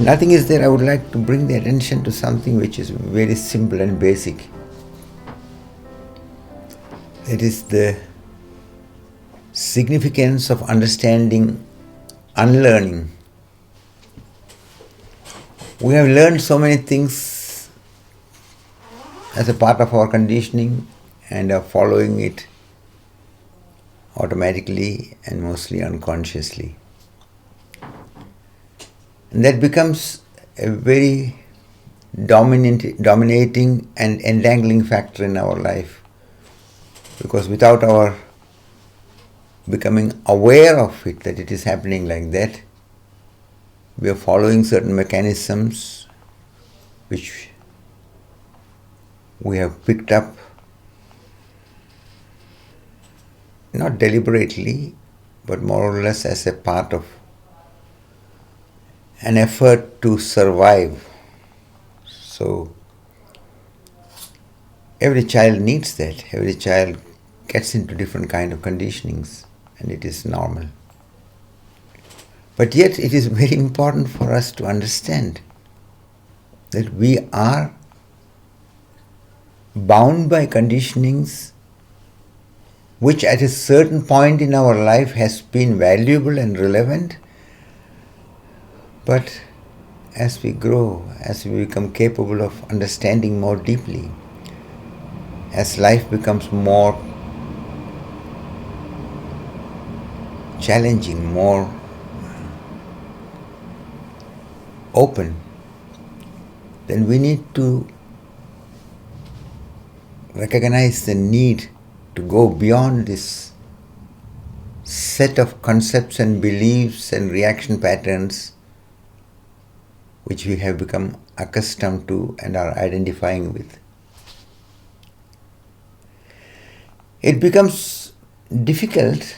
nothing is there, I would like to bring the attention to something which is very simple and basic. It is the significance of understanding unlearning. We have learned so many things as a part of our conditioning and are following it automatically and mostly unconsciously. And that becomes a very dominating and entangling factor in our life, because without our becoming aware of it, that it is happening like that, we are following certain mechanisms which we have picked up, not deliberately, but more or less as a part of an effort to survive. So every child needs that. Every child gets into different kind of conditionings, and it is normal. But yet it is very important for us to understand that we are bound by conditionings which at a certain point in our life has been valuable and relevant, but as we grow, as we become capable of understanding more deeply, as life becomes more challenging, more open, then we need to recognize the need to go beyond this set of concepts and beliefs and reaction patterns which we have become accustomed to and are identifying with. It becomes difficult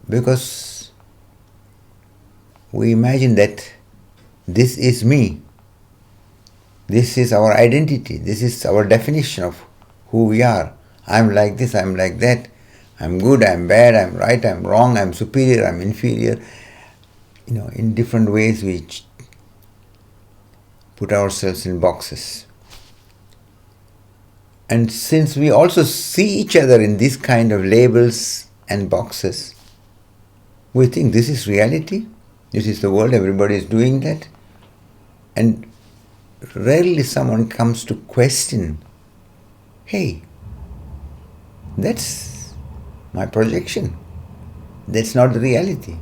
because we imagine that this is me, this is our identity, this is our definition of who we are. I'm like this, I'm like that, I'm good, I'm bad, I'm right, I'm wrong, I'm superior, I'm inferior. In different ways we put ourselves in boxes. And since we also see each other in these kind of labels and boxes, we think this is reality, this is the world, everybody is doing that. And rarely someone comes to question, hey, that's my projection, that's not the reality.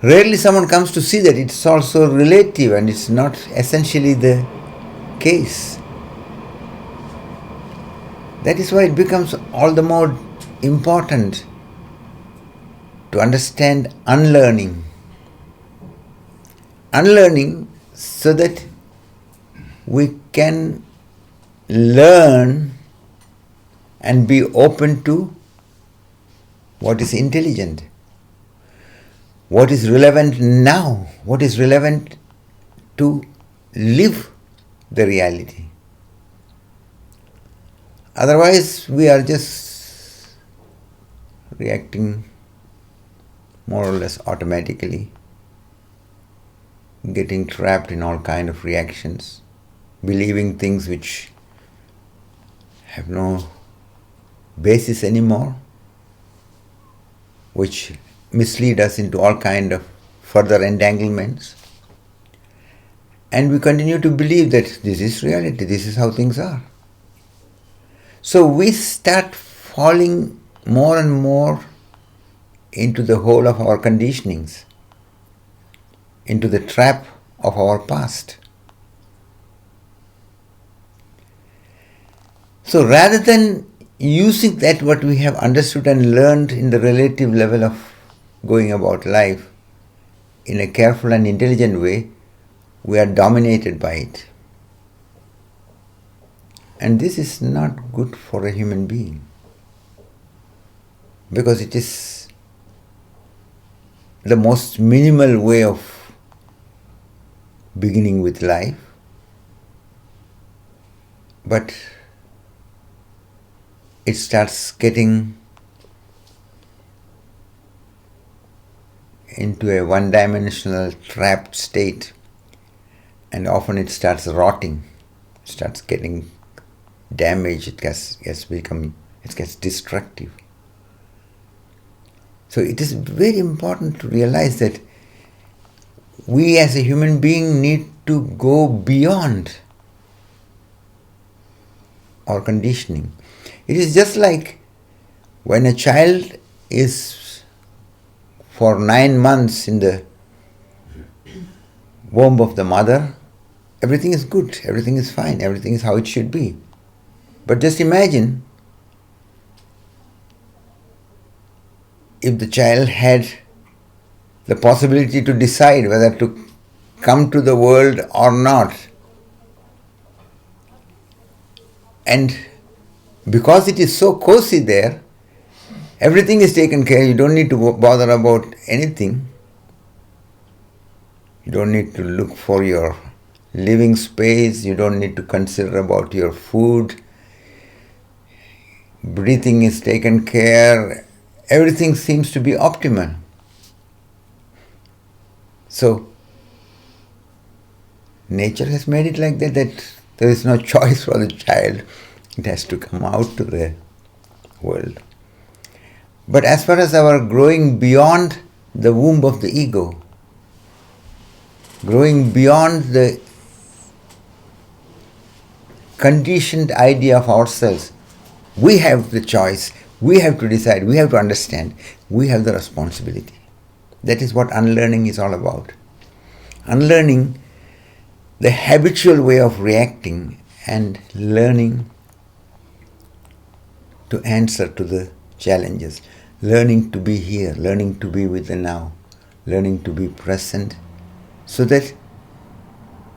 Rarely someone comes to see that it's also relative and it's not essentially the case. That is why it becomes all the more important to understand unlearning. Unlearning so that we can learn and be open to what is intelligent, what is relevant now, what is relevant to live the reality. Otherwise, we are just reacting more or less automatically, getting trapped in all kind of reactions, believing things which have no basis anymore, which mislead us into all kind of further entanglements. And we continue to believe that this is reality, this is how things are. So we start falling more and more into the hole of our conditionings, into the trap of our past. So rather than using that what we have understood and learned in the relative level of going about life in a careful and intelligent way, we are dominated by it. And this is not good for a human being, because it is the most minimal way of beginning with life. But it starts getting into a one-dimensional trapped state, and often it starts rotting, starts getting damaged, it gets destructive. So it is very important to realize that we as a human being need to go beyond our conditioning. It is just like when a child is for 9 months in the womb of the mother, everything is good, everything is fine, everything is how it should be. But just imagine if the child had the possibility to decide whether to come to the world or not. And because it is so cozy there, everything is taken care of. You don't need to bother about anything. You don't need to look for your living space. You don't need to consider about your food. Breathing is taken care. Everything seems to be optimal. So, nature has made it like that there is no choice for the child. It has to come out to the world. But as far as our growing beyond the womb of the ego, growing beyond the conditioned idea of ourselves, we have the choice, we have to decide, we have to understand, we have the responsibility. That is what unlearning is all about. Unlearning the habitual way of reacting and learning to answer to the challenges, learning to be here, learning to be with the now, learning to be present, so that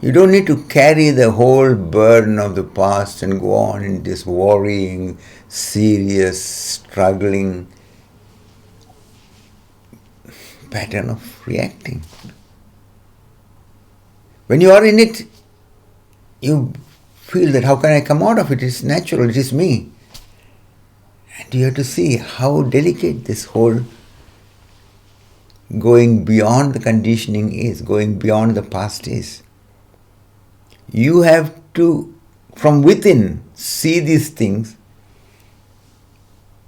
you don't need to carry the whole burden of the past and go on in this worrying, serious, struggling pattern of reacting. When you are in it, you feel that how can I come out of it? It's natural, it is me. And you have to see how delicate this whole going beyond the conditioning is, going beyond the past is. You have to, from within, see these things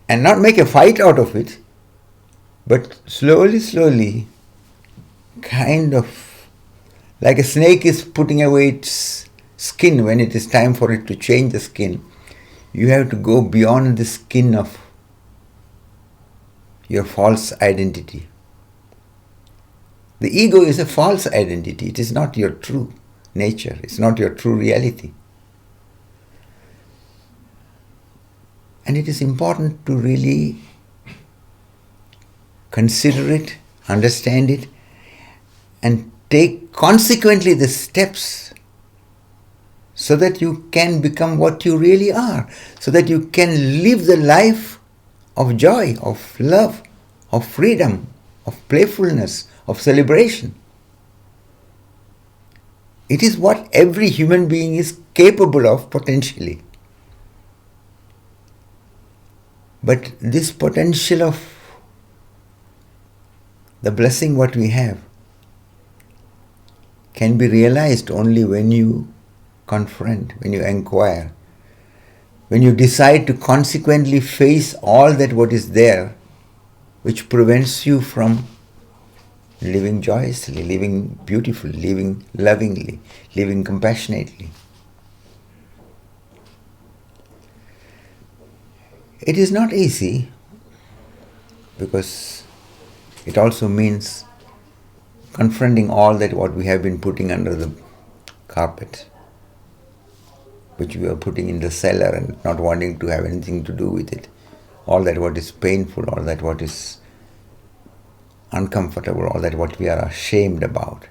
and not make a fight out of it, but slowly, kind of like a snake is putting away its skin when it is time for it to change the skin. You have to go beyond the skin of your false identity. The ego is a false identity. It is not your true nature. It's not your true reality. And it is important to really consider it, understand it, and take consequently the steps so that you can become what you really are, so that you can live the life of joy, of love, of freedom, of playfulness, of celebration. It is what every human being is capable of potentially. But this potential of the blessing what we have can be realized only when you confront, when you inquire, when you decide to consequently face all that what is there which prevents you from living joyously, living beautifully, living lovingly, living compassionately. It is not easy because it also means confronting all that what we have been putting under the carpet, which we are putting in the cellar and not wanting to have anything to do with it. All that what is painful, all that what is uncomfortable, all that what we are ashamed about.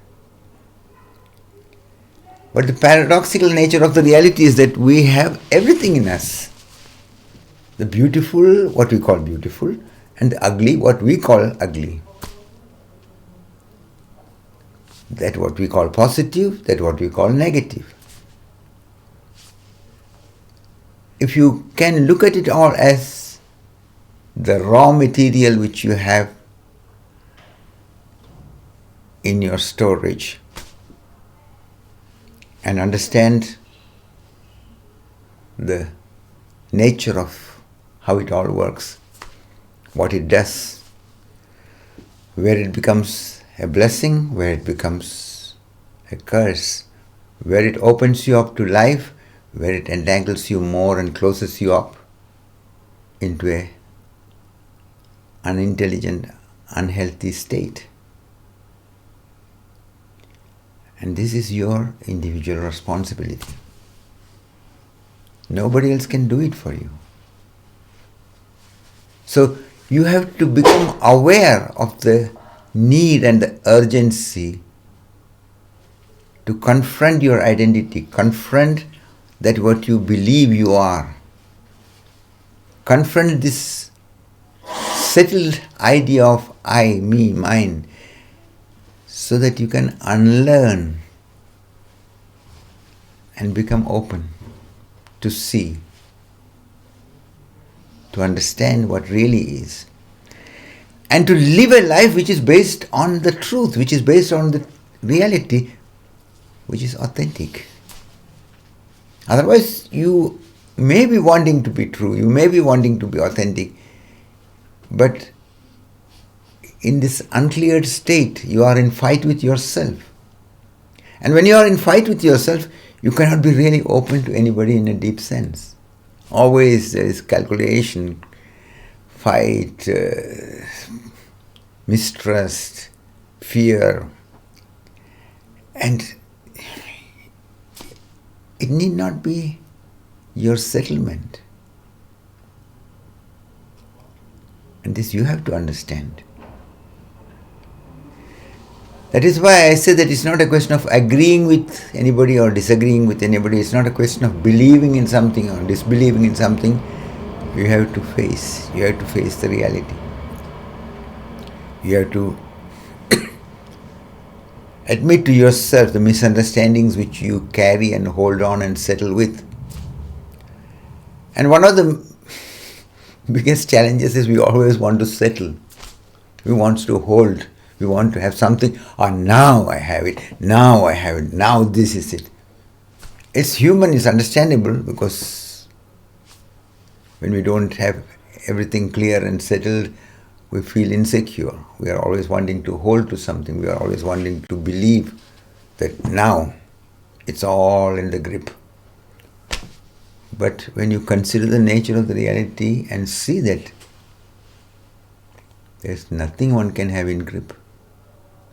But the paradoxical nature of the reality is that we have everything in us. The beautiful, what we call beautiful, and the ugly, what we call ugly. That what we call positive, that what we call negative. If you can look at it all as the raw material which you have in your storage and understand the nature of how it all works, what it does, where it becomes a blessing, where it becomes a curse, where it opens you up to life, where it entangles you more and closes you up into a unintelligent, unhealthy state. And this is your individual responsibility. Nobody else can do it for you. So you have to become aware of the need and the urgency to confront your identity, confront that what you believe you are. Confront this settled idea of I, me, mine, so that you can unlearn and become open to see, to understand what really is, and to live a life which is based on the truth, which is based on the reality, which is authentic. Otherwise, you may be wanting to be true, you may be wanting to be authentic, but in this uncleared state, you are in fight with yourself. And when you are in fight with yourself, you cannot be really open to anybody in a deep sense. Always there is calculation, fight, mistrust, fear. And it need not be your settlement. And this you have to understand. That is why I say that it's not a question of agreeing with anybody or disagreeing with anybody. It's not a question of believing in something or disbelieving in something. You have to face. You have to face the reality. You have to admit to yourself the misunderstandings which you carry and hold on and settle with. And one of the biggest challenges is we always want to settle. We want to hold. We want to have something. Oh, now I have it. Now I have it. Now this is it. It's human, it's understandable, because when we don't have everything clear and settled, we feel insecure. We are always wanting to hold to something. We are always wanting to believe that now it's all in the grip. But when you consider the nature of the reality and see that there's nothing one can have in grip,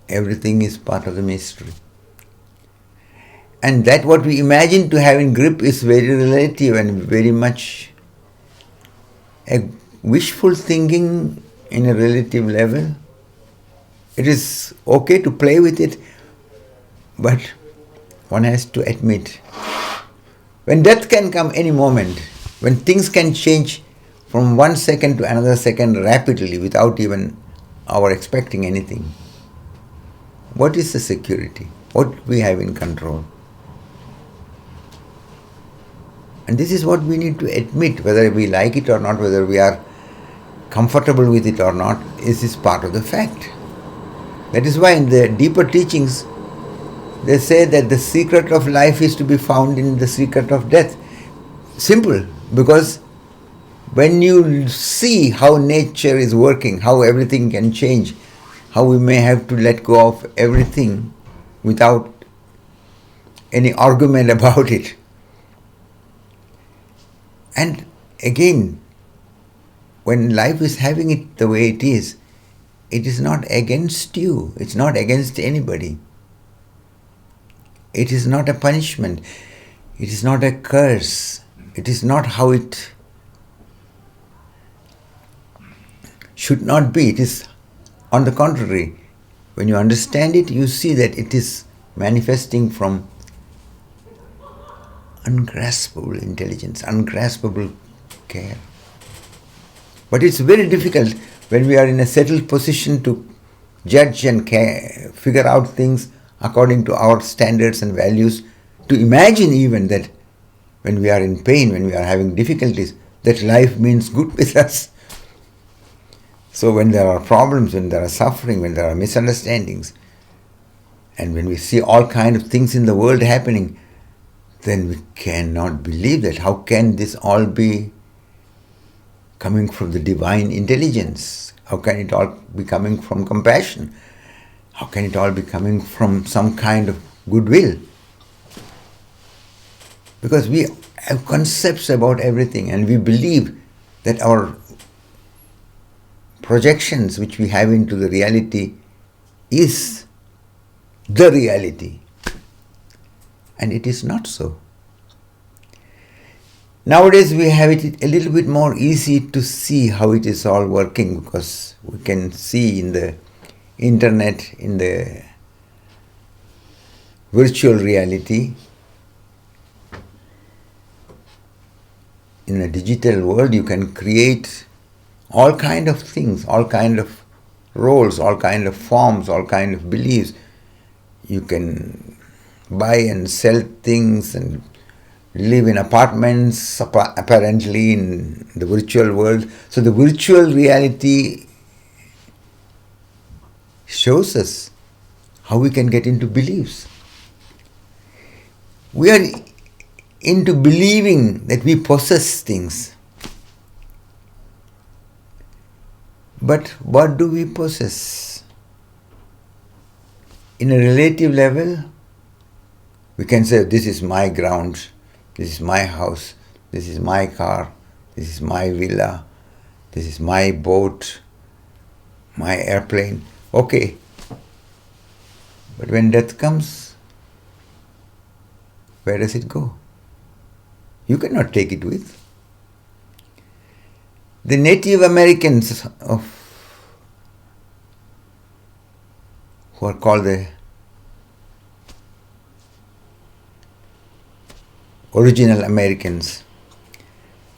everything is part of the mystery. And that what we imagine to have in grip is very relative and very much a wishful thinking in a relative level. It is okay to play with it, but one has to admit, when death can come any moment, when things can change from one second to another second rapidly without even our expecting anything, what is the security? What we have in control? And this is what we need to admit, whether we like it or not, whether we are comfortable with it or not, is part of the fact. That is why in the deeper teachings, they say that the secret of life is to be found in the secret of death. Simple, because when you see how nature is working, how everything can change, how we may have to let go of everything without any argument about it. And again, when life is having it the way it is not against you, it's not against anybody. It is not a punishment, it is not a curse, it is not how it should not be. It is on the contrary. When you understand it, you see that it is manifesting from ungraspable intelligence, ungraspable care. But it's very difficult when we are in a settled position to judge and figure out things according to our standards and values, to imagine even that when we are in pain, when we are having difficulties, that life means good with us. So when there are problems, when there are suffering, when there are misunderstandings, And when we see all kinds of things in the world happening, then we cannot believe that. How can this all be coming from the divine intelligence? How can it all be coming from compassion? How can it all be coming from some kind of goodwill? Because we have concepts about everything and we believe that our projections which we have into the reality is the reality. And it is not so. Nowadays we have it a little bit more easy to see how it is all working, because we can see in the internet, in the virtual reality, in a digital world you can create all kind of things, all kind of roles, all kind of forms, all kind of beliefs. You can buy and sell things and live in apartments, apparently in the virtual world. So the virtual reality shows us how we can get into beliefs. We are into believing that we possess things. But what do we possess? In a relative level, we can say, this is my ground, this is my house, this is my car, this is my villa, this is my boat, my airplane. Okay. But when death comes, where does it go? You cannot take it with. The Native Americans who are called the original Americans,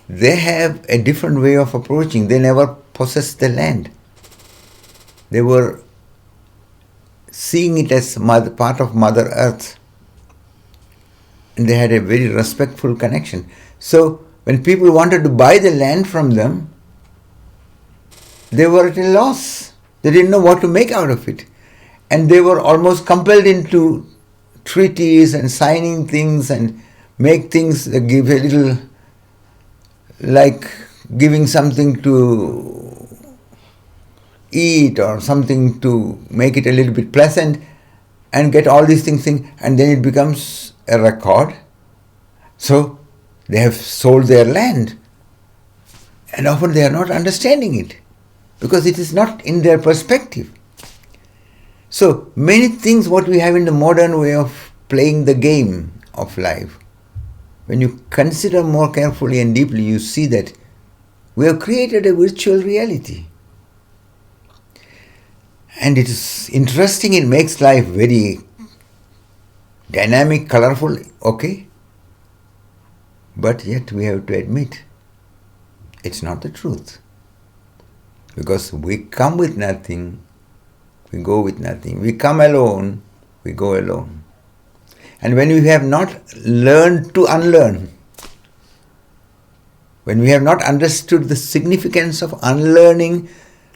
they have a different way of approaching. They never possessed the land. They were seeing it as part of Mother Earth. And they had a very respectful connection. So when people wanted to buy the land from them, they were at a loss. They didn't know what to make out of it. And they were almost compelled into treaties and signing things and make things that give a little, like giving something to eat or something to make it a little bit pleasant, and get all these things, and then it becomes a record. So they have sold their land, and often they are not understanding it because it is not in their perspective. So many things what we have in the modern way of playing the game of life, when you consider more carefully and deeply, you see that we have created a virtual reality. And it is interesting, it makes life very dynamic, colorful, okay? But yet we have to admit, it's not the truth. Because we come with nothing, we go with nothing. We come alone, we go alone. And when we have not learned to unlearn, when we have not understood the significance of unlearning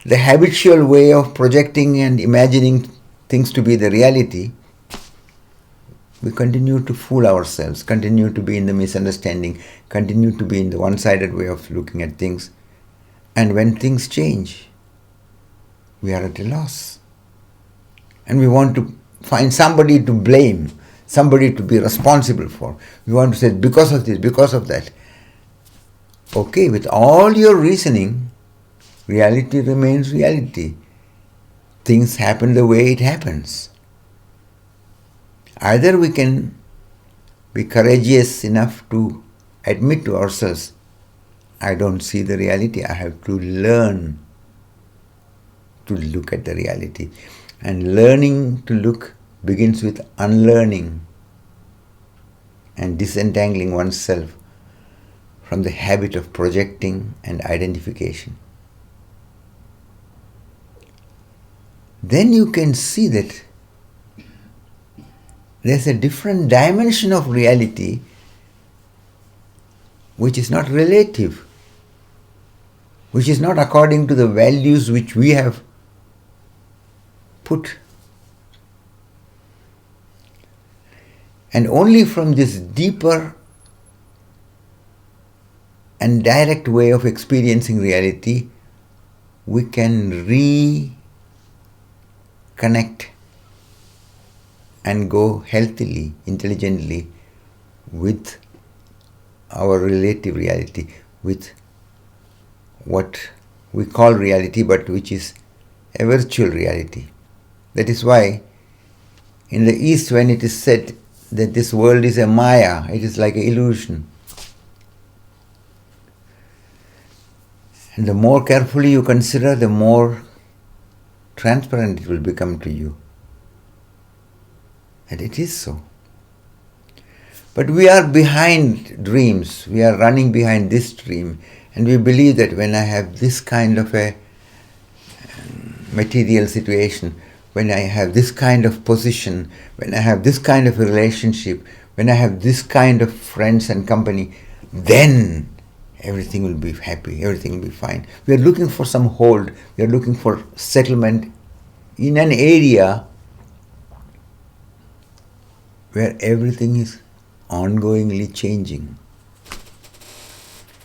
the habitual way of projecting and imagining things to be the reality, we continue to fool ourselves, continue to be in the misunderstanding, continue to be in the one-sided way of looking at things. And when things change, we are at a loss. And we want to find somebody to blame, somebody to be responsible for. We want to say, because of this, because of that. Okay, with all your reasoning, reality remains reality. Things happen the way it happens. Either we can be courageous enough to admit to ourselves, I don't see the reality, I have to learn to look at the reality. And learning to look begins with unlearning and disentangling oneself from the habit of projecting and identification. Then you can see that there's a different dimension of reality which is not relative, which is not according to the values which we have put. And only from this deeper and direct way of experiencing reality, we can reconnect and go healthily, intelligently with our relative reality, with what we call reality, but which is a virtual reality. That is why in the East, when it is said that this world is a maya, it is like an illusion. And the more carefully you consider, the more transparent it will become to you. And it is so. But we are behind dreams. We are running behind this dream. And we believe that when I have this kind of a material situation, when I have this kind of position, when I have this kind of a relationship, when I have this kind of friends and company, then everything will be happy, everything will be fine. We are looking for some hold. We are looking for settlement in an area where everything is ongoingly changing.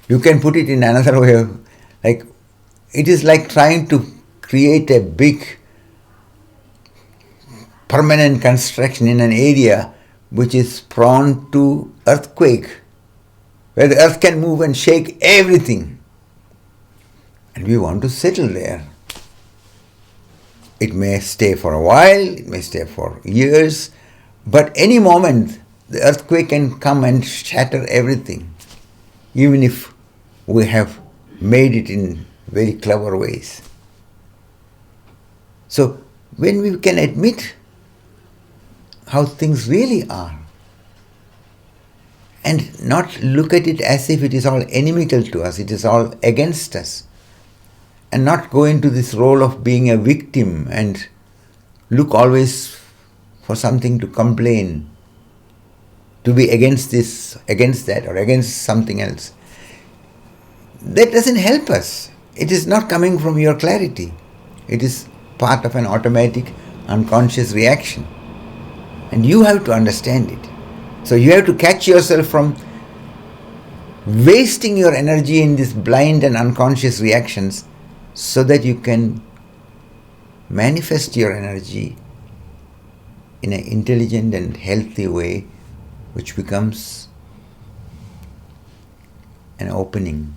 You can put it in another way of, like, it is like trying to create a big permanent construction in an area which is prone to earthquake, where the earth can move and shake everything. And we want to settle there. It may stay for a while, it may stay for years, but any moment the earthquake can come and shatter everything, even if we have made it in very clever ways. So when we can admit how things really are, and not look at it as if it is all inimical to us, it is all against us, and not go into this role of being a victim and look always for something to complain, to be against this, against that, or against something else. That doesn't help us. It is not coming from your clarity. It is part of an automatic, unconscious reaction. And you have to understand it. So you have to catch yourself from wasting your energy in these blind and unconscious reactions so that you can manifest your energy in an intelligent and healthy way, which becomes an opening,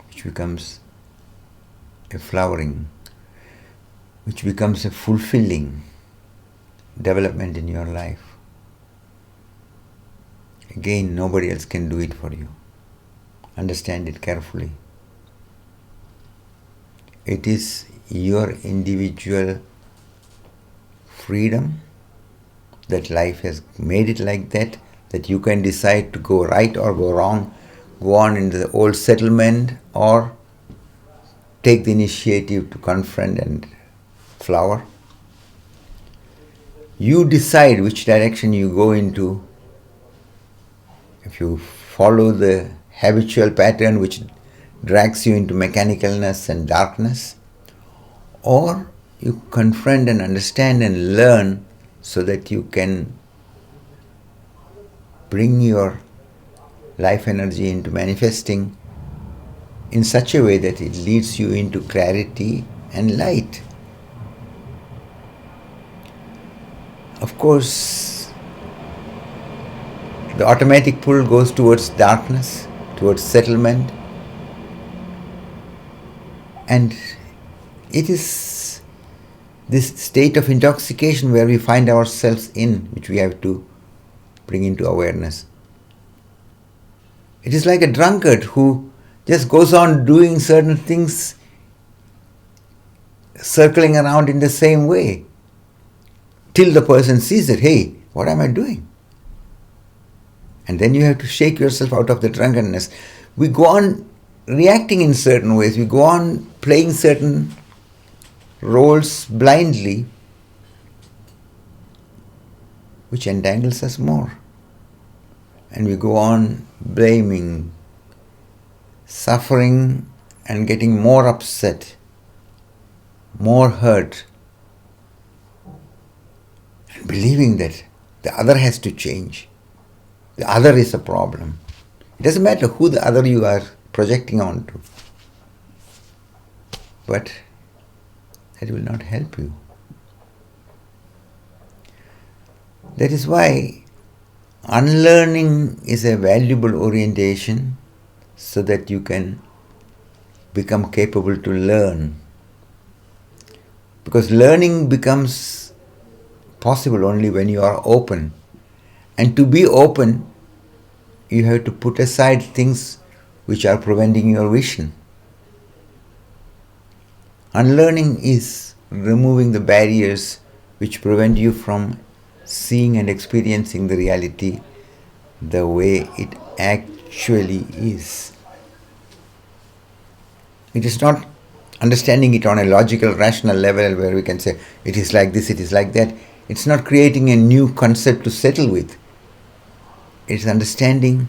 which becomes a flowering, which becomes a fulfilling development in your life. Again, nobody else can do it for you. Understand it carefully. It is your individual freedom that life has made it like that, that you can decide to go right or go wrong, go on into the old settlement, or take the initiative to confront and flower. You decide which direction you go into. If you follow the habitual pattern which drags you into mechanicalness and darkness, or you confront and understand and learn so that you can bring your life energy into manifesting in such a way that it leads you into clarity and light. Of course, the automatic pull goes towards darkness, towards settlement, and it is this state of intoxication where we find ourselves in, which we have to bring into awareness. It is like a drunkard who just goes on doing certain things, circling around in the same way, till the person sees that, hey, what am I doing? And then you have to shake yourself out of the drunkenness. We go on reacting in certain ways. We go on playing certain roles blindly, which entangles us more. And we go on blaming, suffering, and getting more upset, more hurt, and believing that the other has to change. The other is a problem. It doesn't matter who the other you are projecting onto, but that will not help you. That is why unlearning is a valuable orientation, so that you can become capable to learn. Because learning becomes possible only when you are open. And to be open, you have to put aside things which are preventing your vision. Unlearning is removing the barriers which prevent you from seeing and experiencing the reality the way it actually is. It is not understanding it on a logical, rational level where we can say, it is like this, it is like that. It's not creating a new concept to settle with. It's understanding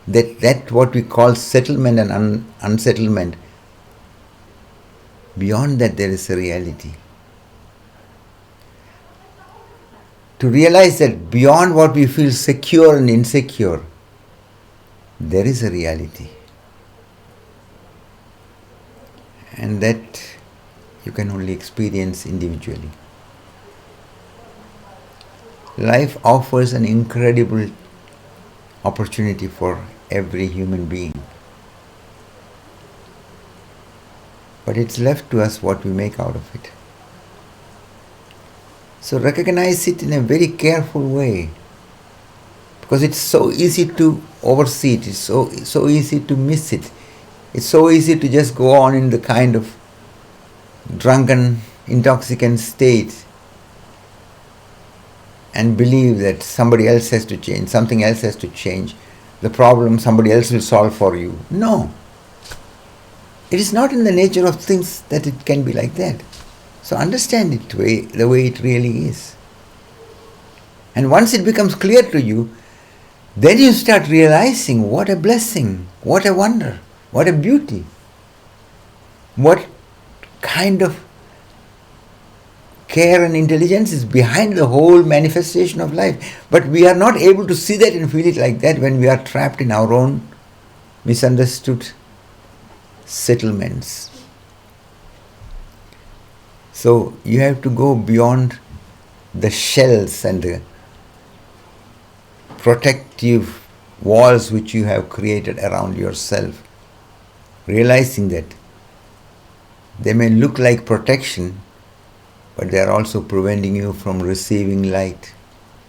that what we call settlement and unsettlement, beyond that there is a reality. To realize that beyond what we feel secure and insecure, there is a reality. And that you can only experience individually. Life offers an incredible opportunity for every human being. But it's left to us what we make out of it. So recognize it in a very careful way, because it's so easy to oversee it, it's so easy to miss it. It's so easy to just go on in the kind of drunken, intoxicant state and believe that somebody else has to change, something else has to change, the problem somebody else will solve for you. No. It is not in the nature of things that it can be like that. So understand it the way it really is. And once it becomes clear to you, then you start realizing what a blessing, what a wonder, what a beauty, what kind of care and intelligence is behind the whole manifestation of life. But we are not able to see that and feel it like that when we are trapped in our own misunderstood settlements. So you have to go beyond the shells and the protective walls which you have created around yourself, realizing that they may look like protection, but they are also preventing you from receiving light,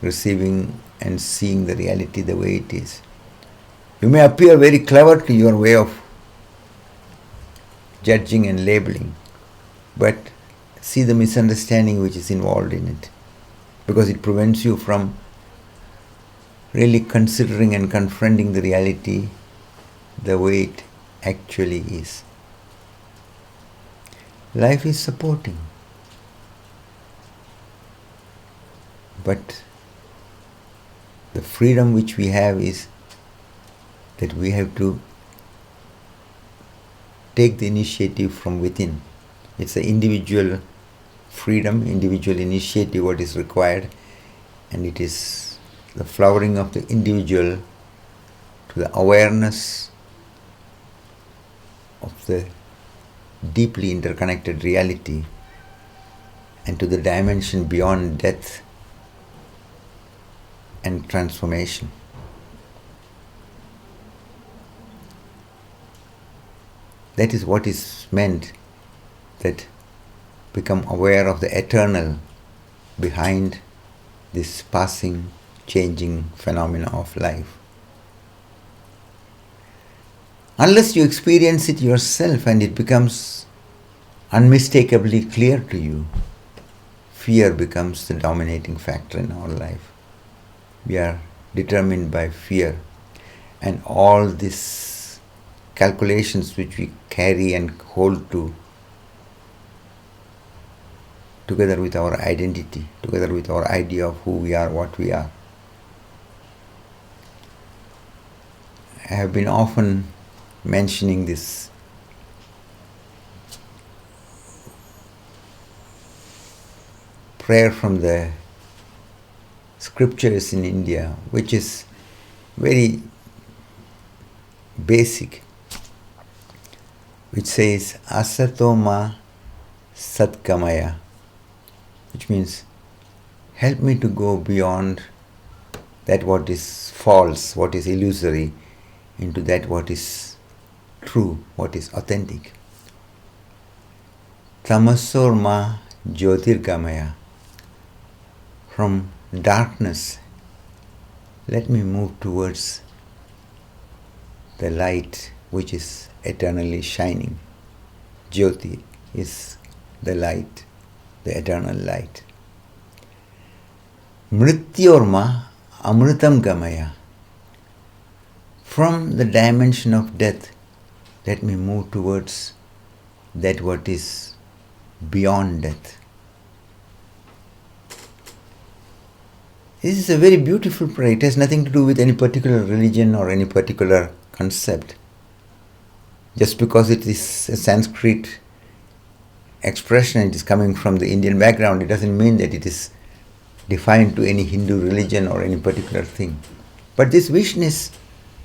receiving and seeing the reality the way it is. You may appear very clever to your way of judging and labeling, but see the misunderstanding which is involved in it, because it prevents you from really considering and confronting the reality the way it actually is. Life is supporting, but the freedom which we have is that we have to take the initiative from within. It's the individual freedom, individual initiative what is required, and it is the flowering of the individual to the awareness of the deeply interconnected reality and to the dimension beyond death and transformation. That is what is meant, that become aware of the eternal behind this passing, changing phenomena of life. Unless you experience it yourself and it becomes unmistakably clear to you, fear becomes the dominating factor in our life. We are determined by fear, and all these calculations which we carry and hold to, together with our identity, together with our idea of who we are, what we are. I have been often mentioning this prayer from the scriptures in India, which is very basic, which says Asatoma Satkamaya, which means help me to go beyond that what is false, what is illusory, into that what is true, what is authentic. Tamasorma Jyotirgamaya, from darkness, let me move towards the light which is eternally shining. Jyoti is the light, the eternal light. Mrityorma Amritam Gamaya, from the dimension of death, let me move towards that what is beyond death. This is a very beautiful prayer. It has nothing to do with any particular religion or any particular concept. Just because it is a Sanskrit expression, it is coming from the Indian background, it doesn't mean that it is defined to any Hindu religion or any particular thing. But this vision is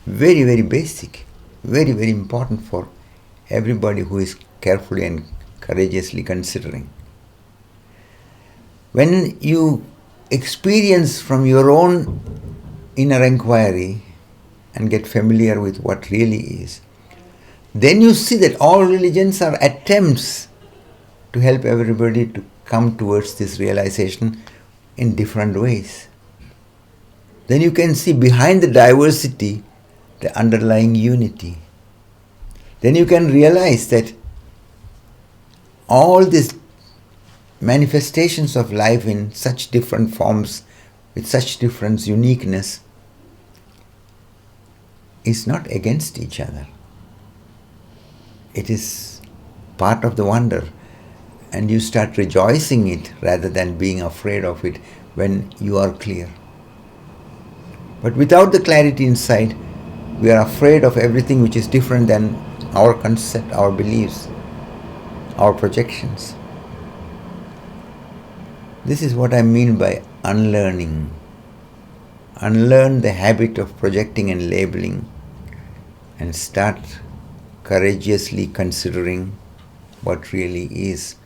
very, very basic, very, very important for everybody who is carefully and courageously considering. When you experience from your own inner inquiry and get familiar with what really is, then you see that all religions are attempts to help everybody to come towards this realization in different ways. Then you can see behind the diversity the underlying unity. Then you can realize that all these manifestations of life in such different forms, with such different uniqueness, is not against each other. It is part of the wonder, and you start rejoicing it rather than being afraid of it when you are clear. But without the clarity inside, we are afraid of everything which is different than our concept, our beliefs, our projections. This is what I mean by unlearning. Unlearn the habit of projecting and labeling and start courageously considering what really is,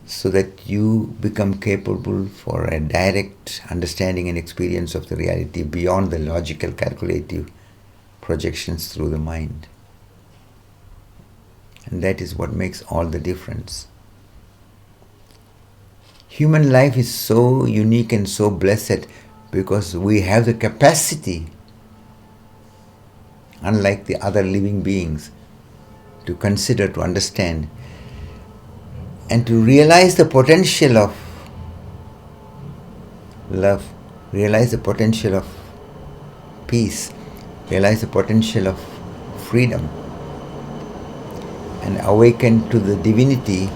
so that you become capable for a direct understanding and experience of the reality beyond the logical, calculative projections through the mind. And that is what makes all the difference. Human life is so unique and so blessed because we have the capacity, unlike the other living beings, to consider, to understand, and to realize the potential of love, realize the potential of peace, realize the potential of freedom, and awaken to the divinity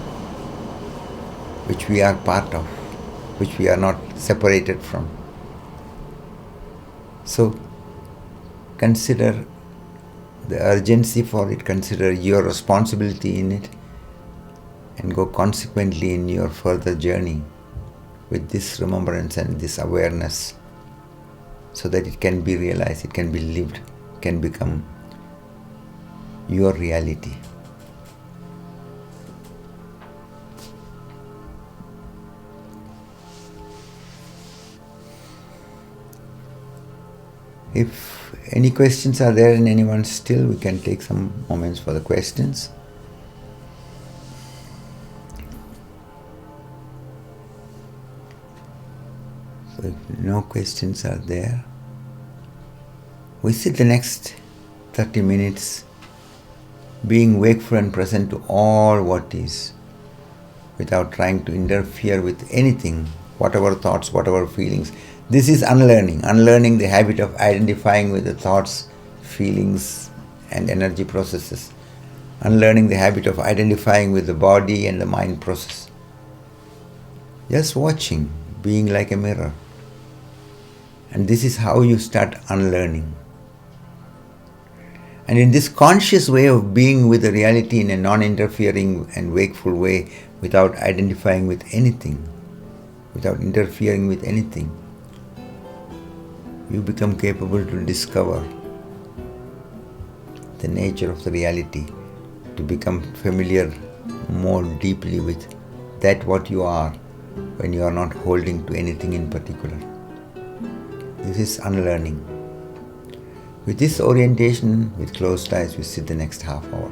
which we are part of, which we are not separated from. So consider the urgency for it, consider your responsibility in it, and go consequently in your further journey with this remembrance and this awareness, so that it can be realized, it can be lived, it can become your reality. If any questions are there in anyone still, we can take some moments for the questions. So if no questions are there, we sit the next 30 minutes being wakeful and present to all what is, without trying to interfere with anything, whatever thoughts, whatever feelings. This is unlearning, unlearning the habit of identifying with the thoughts, feelings and energy processes, unlearning the habit of identifying with the body and the mind process. Just watching, being like a mirror. And this is how you start unlearning. And in this conscious way of being with the reality in a non-interfering and wakeful way, without identifying with anything, without interfering with anything, you become capable to discover the nature of the reality, to become familiar more deeply with that what you are when you are not holding to anything in particular. This is unlearning. With this orientation, with closed eyes, we sit the next half hour.